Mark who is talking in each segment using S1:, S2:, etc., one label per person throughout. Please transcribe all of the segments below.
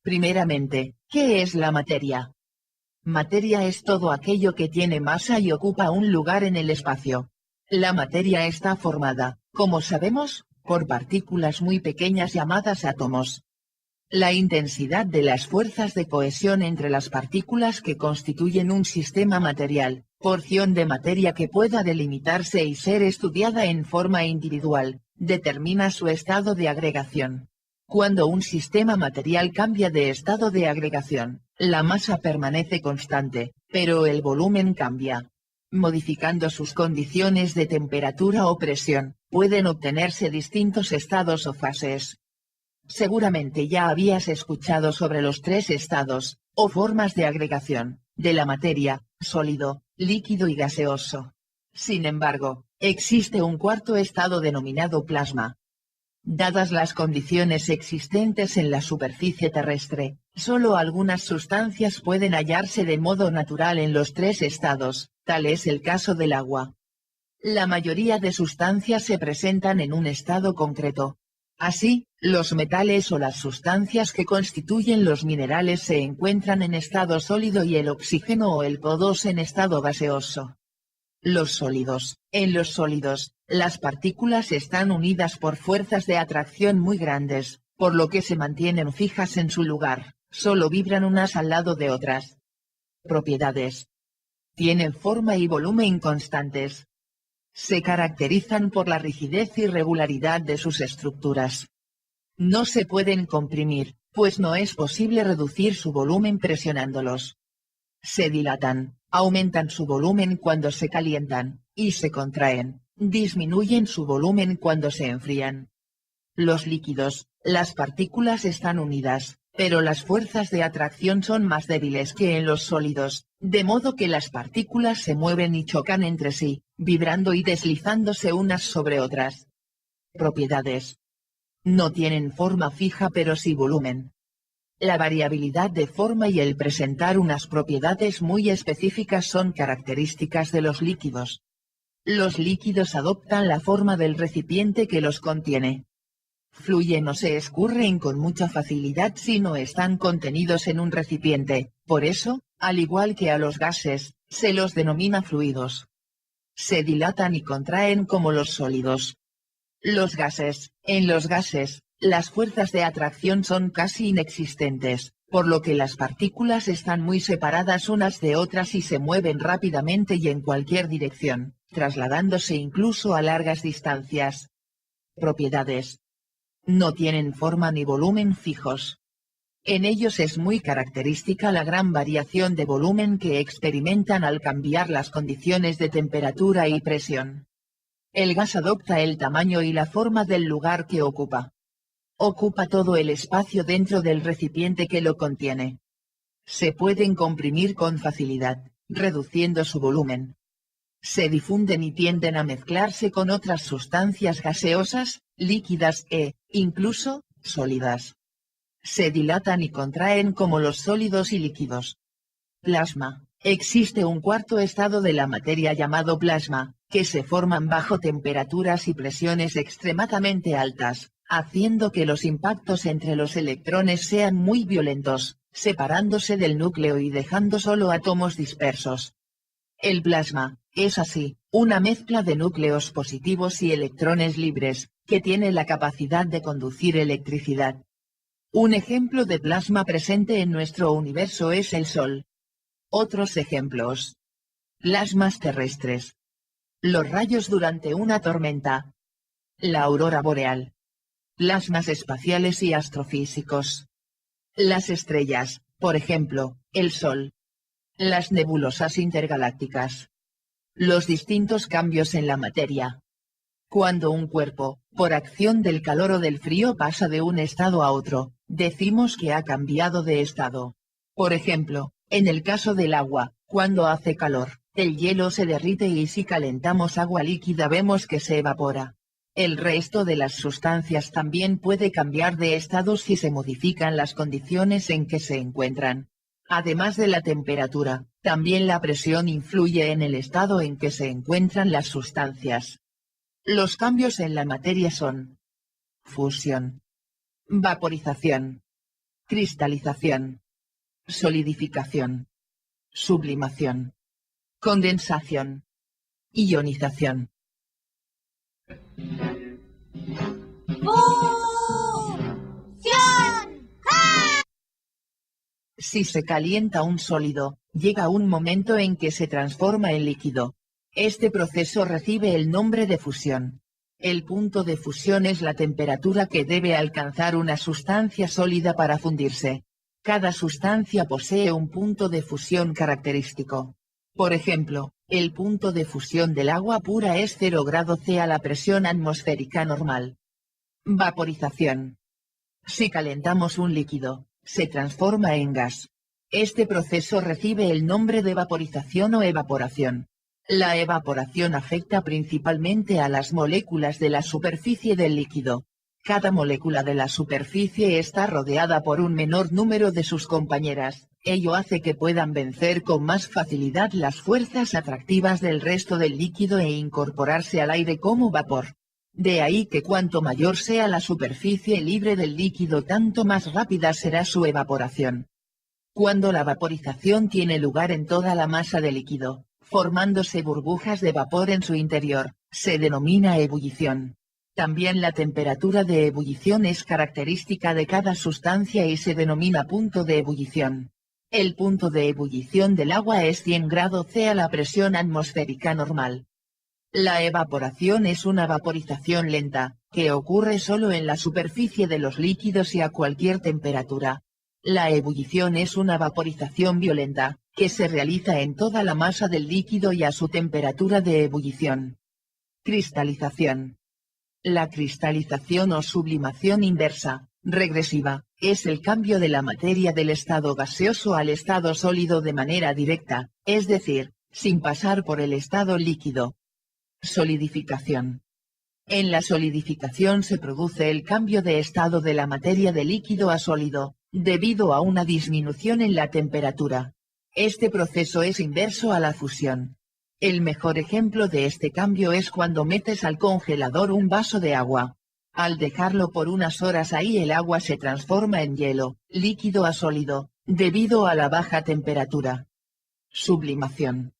S1: Primeramente, ¿qué es la materia? Materia es todo aquello que tiene masa y ocupa un lugar en el espacio. La materia está formada, como sabemos, por partículas muy pequeñas llamadas átomos. La intensidad de las fuerzas de cohesión entre las partículas que constituyen un sistema material, porción de materia que pueda delimitarse y ser estudiada en forma individual, determina su estado de agregación. Cuando un sistema material cambia de estado de agregación, la masa permanece constante, pero el volumen cambia. Modificando sus condiciones de temperatura o presión, pueden obtenerse distintos estados o fases. Seguramente ya habías escuchado sobre los tres estados, o formas de agregación, de la materia: sólido, líquido y gaseoso. Sin embargo, existe un cuarto estado denominado plasma. Dadas las condiciones existentes en la superficie terrestre, solo algunas sustancias pueden hallarse de modo natural en los tres estados, tal es el caso del agua. La mayoría de sustancias se presentan en un estado concreto. Así, los metales o las sustancias que constituyen los minerales se encuentran en estado sólido y el oxígeno o el CO2 en estado gaseoso. Los sólidos. En los sólidos, las partículas están unidas por fuerzas de atracción muy grandes, por lo que se mantienen fijas en su lugar, solo vibran unas al lado de otras. Propiedades. Tienen forma y volumen constantes. Se caracterizan por la rigidez y regularidad de sus estructuras. No se pueden comprimir, pues no es posible reducir su volumen presionándolos. Se dilatan, aumentan su volumen cuando se calientan, y se contraen, disminuyen su volumen cuando se enfrían. Los líquidos, las partículas están unidas, pero las fuerzas de atracción son más débiles que en los sólidos, de modo que las partículas se mueven y chocan entre sí, vibrando y deslizándose unas sobre otras. Propiedades. No tienen forma fija pero sí volumen. La variabilidad de forma y el presentar unas propiedades muy específicas son características de los líquidos. Los líquidos adoptan la forma del recipiente que los contiene. Fluyen o se escurren con mucha facilidad si no están contenidos en un recipiente, por eso, al igual que a los gases, se los denomina fluidos. Se dilatan y contraen como los sólidos. Los gases. En los gases, las fuerzas de atracción son casi inexistentes, por lo que las partículas están muy separadas unas de otras y se mueven rápidamente y en cualquier dirección, trasladándose incluso a largas distancias. Propiedades. No tienen forma ni volumen fijos. En ellos es muy característica la gran variación de volumen que experimentan al cambiar las condiciones de temperatura y presión. El gas adopta el tamaño y la forma del lugar que ocupa. Ocupa todo el espacio dentro del recipiente que lo contiene. Se pueden comprimir con facilidad, reduciendo su volumen. Se difunden y tienden a mezclarse con otras sustancias gaseosas, líquidas e, incluso, sólidas. Se dilatan y contraen como los sólidos y líquidos. Plasma. Existe un cuarto estado de la materia llamado plasma, que se forman bajo temperaturas y presiones extremadamente altas, haciendo que los impactos entre los electrones sean muy violentos, separándose del núcleo y dejando solo átomos dispersos. El plasma, es así, una mezcla de núcleos positivos y electrones libres, que tiene la capacidad de conducir electricidad. Un ejemplo de plasma presente en nuestro universo es el Sol. Otros ejemplos. Plasmas terrestres. Los rayos durante una tormenta. La aurora boreal. Plasmas espaciales y astrofísicos. Las estrellas, por ejemplo, el Sol. Las nebulosas intergalácticas. Los distintos cambios en la materia. Cuando un cuerpo, por acción del calor o del frío pasa de un estado a otro, decimos que ha cambiado de estado. Por ejemplo, en el caso del agua, cuando hace calor, el hielo se derrite y si calentamos agua líquida vemos que se evapora. El resto de las sustancias también puede cambiar de estado si se modifican las condiciones en que se encuentran. Además de la temperatura, también la presión influye en el estado en que se encuentran las sustancias. Los cambios en la materia son: fusión, vaporización, cristalización, solidificación, sublimación, condensación, ionización. Si se calienta un sólido, llega un momento en que se transforma en líquido. Este proceso recibe el nombre de fusión. El punto de fusión es la temperatura que debe alcanzar una sustancia sólida para fundirse. Cada sustancia posee un punto de fusión característico. Por ejemplo, el punto de fusión del agua pura es 0 grado C a la presión atmosférica normal. Vaporización. Si calentamos un líquido, se transforma en gas. Este proceso recibe el nombre de vaporización o evaporación. La evaporación afecta principalmente a las moléculas de la superficie del líquido. Cada molécula de la superficie está rodeada por un menor número de sus compañeras. Ello hace que puedan vencer con más facilidad las fuerzas atractivas del resto del líquido e incorporarse al aire como vapor. De ahí que cuanto mayor sea la superficie libre del líquido, tanto más rápida será su evaporación. Cuando la vaporización tiene lugar en toda la masa del líquido, formándose burbujas de vapor en su interior, se denomina ebullición. También la temperatura de ebullición es característica de cada sustancia y se denomina punto de ebullición. El punto de ebullición del agua es 100 grados C a la presión atmosférica normal. La evaporación es una vaporización lenta, que ocurre solo en la superficie de los líquidos y a cualquier temperatura. La ebullición es una vaporización violenta, que se realiza en toda la masa del líquido y a su temperatura de ebullición. Cristalización. La cristalización o sublimación inversa, regresiva, es el cambio de la materia del estado gaseoso al estado sólido de manera directa, es decir, sin pasar por el estado líquido. Solidificación. En la solidificación se produce el cambio de estado de la materia de líquido a sólido, debido a una disminución en la temperatura. Este proceso es inverso a la fusión. El mejor ejemplo de este cambio es cuando metes al congelador un vaso de agua. Al dejarlo por unas horas ahí, el agua se transforma en hielo, líquido a sólido, debido a la baja temperatura. Sublimación.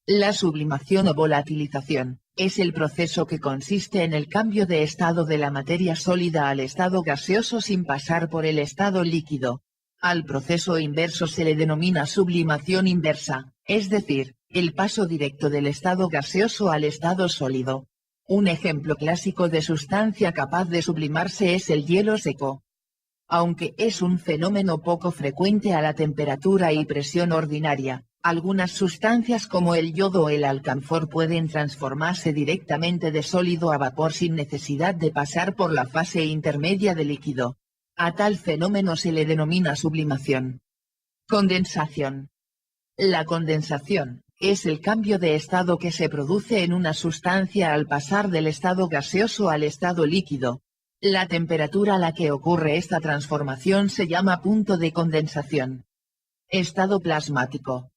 S1: La sublimación o volatilización es el proceso que consiste en el cambio de estado de la materia sólida al estado gaseoso sin pasar por el estado líquido. Al proceso inverso se le denomina sublimación inversa, es decir, el paso directo del estado gaseoso al estado sólido. Un ejemplo clásico de sustancia capaz de sublimarse es el hielo seco. Aunque es un fenómeno poco frecuente a la temperatura y presión ordinaria, algunas sustancias como el yodo o el alcanfor pueden transformarse directamente de sólido a vapor sin necesidad de pasar por la fase intermedia de líquido. A tal fenómeno se le denomina sublimación. Condensación. La condensación es el cambio de estado que se produce en una sustancia al pasar del estado gaseoso al estado líquido. La temperatura a la que ocurre esta transformación se llama punto de condensación. Estado plasmático.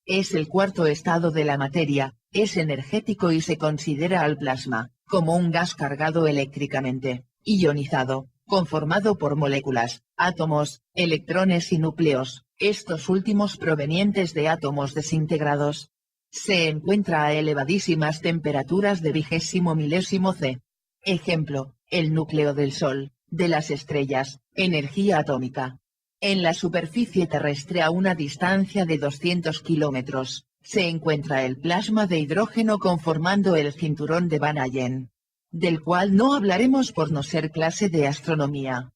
S1: Es el cuarto estado de la materia, es energético y se considera al plasma como un gas cargado eléctricamente, ionizado, conformado por moléculas, átomos, electrones y núcleos, estos últimos provenientes de átomos desintegrados. Se encuentra a elevadísimas temperaturas de 20 milésimo C. Ejemplo, el núcleo del Sol, de las estrellas, energía atómica. En la superficie terrestre a una distancia de 200 kilómetros, se encuentra el plasma de hidrógeno conformando el cinturón de Van Allen, del cual no hablaremos por no ser clase de astronomía.